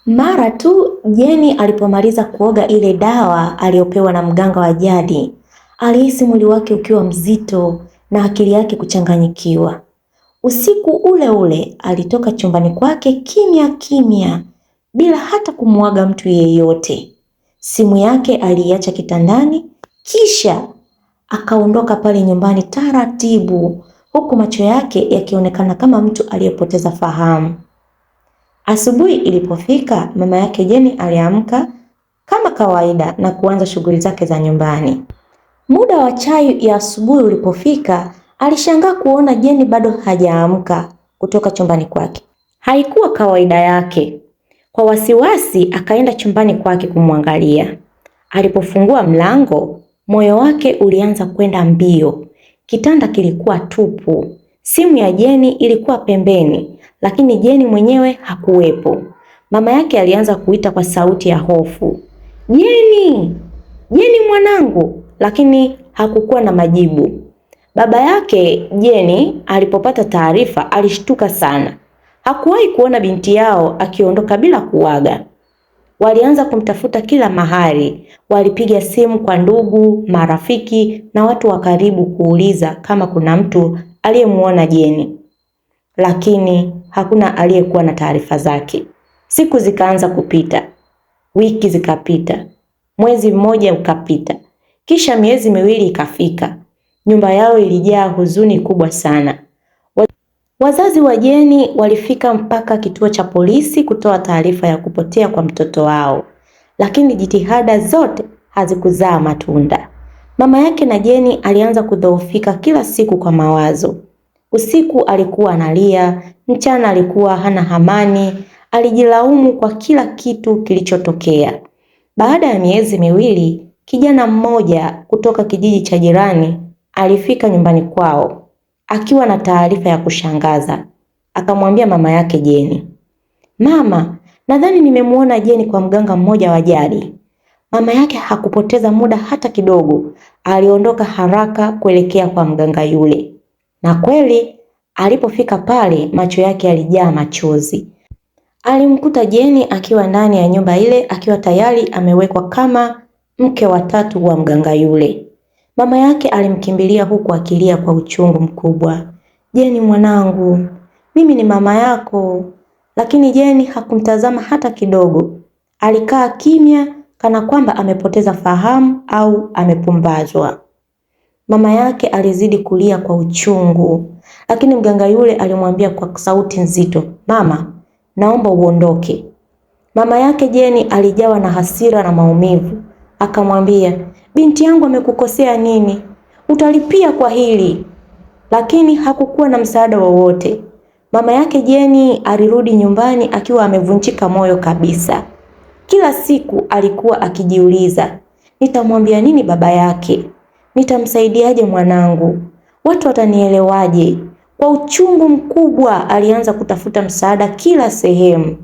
Mara tu Jeni alipomaliza kuoga ile dawa aliyopewa na mganga wa jadi, alihisi mwili wake ukiwa mzito na akili yake kuchanganyikiwa. Usiku ule ule alitoka chumbani kwake kimya kimya bila hata kumuaga mtu yeyote. Simu yake aliacha kitandani, kisha akaondoka pale nyumbani taratibu, huku macho yake yakionekana kama mtu aliyepoteza fahamu. Asubuhi ilipofika, mama yake Jeni aliamka kama kawaida na kuanza shughuli zake za nyumbani. Muda wa chai ya asubuhi ulipofika, alishangaa kuona Jeni bado hajaamka kutoka chumbani kwake. Haikuwa kawaida yake. Kwa wasiwasi akaenda chumbani kwake kumwangalia. Alipofungua mlango, moyo wake ulianza kwenda mbio. Kitanda kilikuwa tupu. Simu ya Jeni ilikuwa pembeni, lakini Jeni mwenyewe hakuwepo. Mama yake alianza kuita kwa sauti ya hofu, "Jeni! Jeni mwanangu!" Lakini hakukuwa na majibu. Baba yake Jeni alipopata taarifa alishtuka sana. Hakuwahi kuona binti yao akiondoka bila kuaga. Walianza kumtafuta kila mahali. Walipiga simu kwa ndugu, marafiki na watu wa karibu kuuliza kama kuna mtu aliyemuona Jeni, lakini hakuna aliyekuwa na taarifa zake. Siku zikaanza kupita, wiki zikapita, mwezi mmoja ukapita, kisha miezi miwili ikafika. Nyumba yao ilijaa huzuni kubwa sana. Wazazi wa Jeni walifika mpaka kituo cha polisi kutoa taarifa ya kupotea kwa mtoto wao, lakini jitihada zote hazikuzaa matunda. Mama yake na Jeni alianza kudhoofika kila siku kwa mawazo. Usiku alikuwa analia, mchana alikuwa hana amani, alijilaumu kwa kila kitu kilichotokea. Baada ya miezi miwili, kijana mmoja kutoka kijiji cha jirani alifika nyumbani kwao akiwa na taarifa ya kushangaza. Akamwambia mama yake Jeni, "Mama, nadhani nimemuona Jeni kwa mganga mmoja wa jadi." Mama yake hakupoteza muda hata kidogo, aliondoka haraka kuelekea kwa mganga yule. Na kweli alipofika pale, macho yake yalijaa machozi. Alimkuta Jeni akiwa ndani ya nyumba ile, akiwa tayari amewekwa kama mke wa tatu wa mganga yule. Mama yake alimkimbilia huku akilia kwa uchungu mkubwa, "Jeni mwanangu, mimi ni mama yako." Lakini Jeni hakumtazama hata kidogo. Alikaa kimya kana kwamba amepoteza fahamu au amepumbazwa. Mama yake alizidi kulia kwa uchungu, lakini mganga yule alimwambia kwa sauti nzito, "Mama, naomba uondoke." Mama yake Jeni alijawa na hasira na maumivu. Akamwambia, "Binti yangu amekukosea nini? Utalipia kwa hili." Lakini hakukuwa na msaada wowote. Mama yake Jeni alirudi nyumbani akiwa amevunjika moyo kabisa. Kila siku alikuwa akijiuliza, nitamwambia nini baba yake? Nitamsaidiaje mwanangu? Watu watanielewaje? Kwa uchungu mkubwa alianza kutafuta msaada kila sehemu.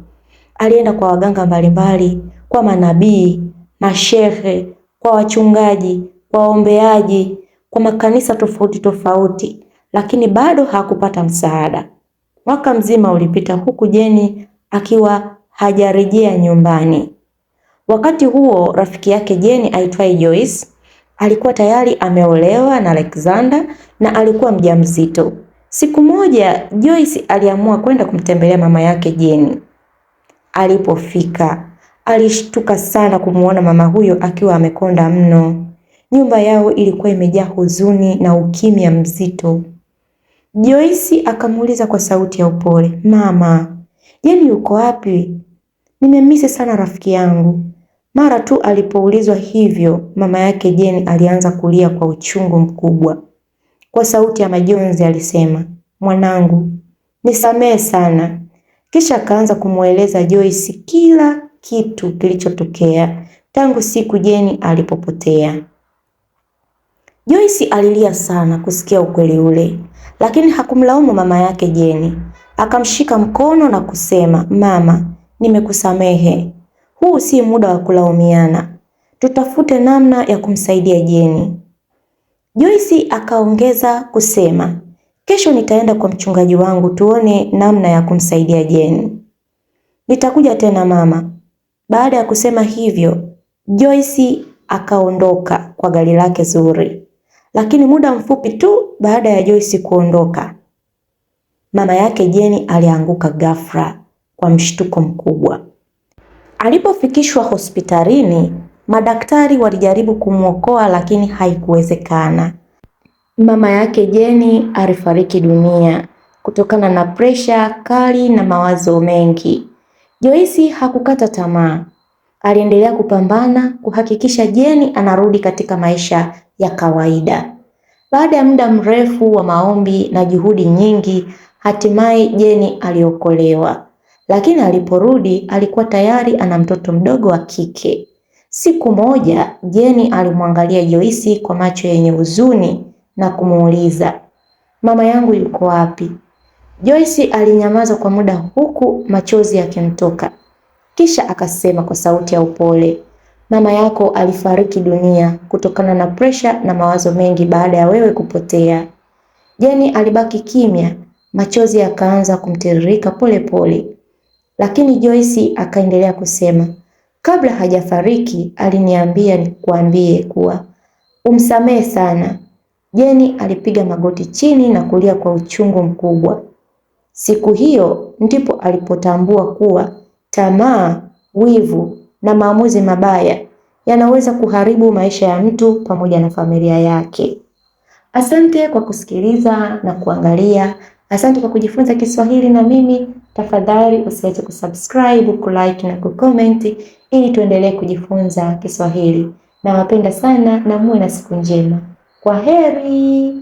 Alienda kwa waganga mbalimbali, kwa manabii, mashehe, kwa wachungaji, kwa waombeaji, kwa makanisa tofauti tofauti, lakini bado hakupata msaada. Mwaka mzima ulipita huku Jeni akiwa hajarejea nyumbani. Wakati huo rafiki yake Jeni aitwaye Joyce alikuwa tayari ameolewa na Alexander na alikuwa mjamzito. Siku moja Joyce aliamua kwenda kumtembelea mama yake Jeni. Alipofika, alishtuka sana kumuona mama huyo akiwa amekonda mno. Nyumba yao ilikuwa imejaa huzuni na ukimya mzito. Joyce akamuuliza kwa sauti ya upole, "Mama, Jeni yuko wapi? Nimemisi sana rafiki yangu." Mara tu alipoulizwa hivyo, mama yake Jeni alianza kulia kwa uchungu mkubwa. Kwa sauti ya majonzi alisema, "Mwanangu, nisamehe sana." Kisha akaanza kumueleza Joyce kila kitu kilichotokea tangu siku Jeni alipopotea. Joyce alilia sana kusikia ukweli ule, lakini hakumlaumu mama yake Jeni. Akamshika mkono na kusema, "Mama, nimekusamehe. Huu si muda wa kulaumiana. Tutafute namna ya kumsaidia Jeni." Joyce akaongeza kusema, "Kesho nitaenda kwa mchungaji wangu tuone namna ya kumsaidia Jeni." Nitakuja tena mama. Baada ya kusema hivyo, Joyce akaondoka kwa gari lake zuri. Lakini muda mfupi tu baada ya Joyce kuondoka, mama yake Jeni alianguka ghafla kwa mshtuko mkubwa. Alipofikishwa hospitalini, madaktari walijaribu kumwokoa lakini haikuwezekana. Mama yake Jeni alifariki dunia kutokana na presha kali na mawazo mengi. Joyce hakukata tamaa. Aliendelea kupambana kuhakikisha Jeni anarudi katika maisha ya kawaida. Baada ya muda mrefu wa maombi na juhudi nyingi, hatimaye Jeni aliokolewa. Lakini aliporudi alikuwa tayari ana mtoto mdogo wa kike. Siku moja Jeni alimwangalia Joyce kwa macho yenye huzuni na kumuuliza, "Mama yangu yuko wapi?" Joyce alinyamaza kwa muda huku machozi yakimtoka. Kisha akasema kwa sauti ya upole, "Mama yako alifariki dunia kutokana na presha na mawazo mengi baada ya wewe kupotea." Jeni alibaki kimya, machozi yakaanza kumtiririka pole pole. Lakini Joyce akaendelea kusema, "Kabla hajafariki aliniambia nikuambie kuwa umsamehe sana." Jeni alipiga magoti chini na kulia kwa uchungu mkubwa. Siku hiyo ndipo alipotambua kuwa tamaa, wivu na maamuzi mabaya yanaweza kuharibu maisha ya mtu pamoja na familia yake. Asante kwa kusikiliza na kuangalia. Asante kwa kujifunza Kiswahili na mimi. Tafadhali usiache kusubscribe, kulike na kucomment ili tuendelee kujifunza Kiswahili. Nawapenda sana na muwe na siku njema. Kwaheri.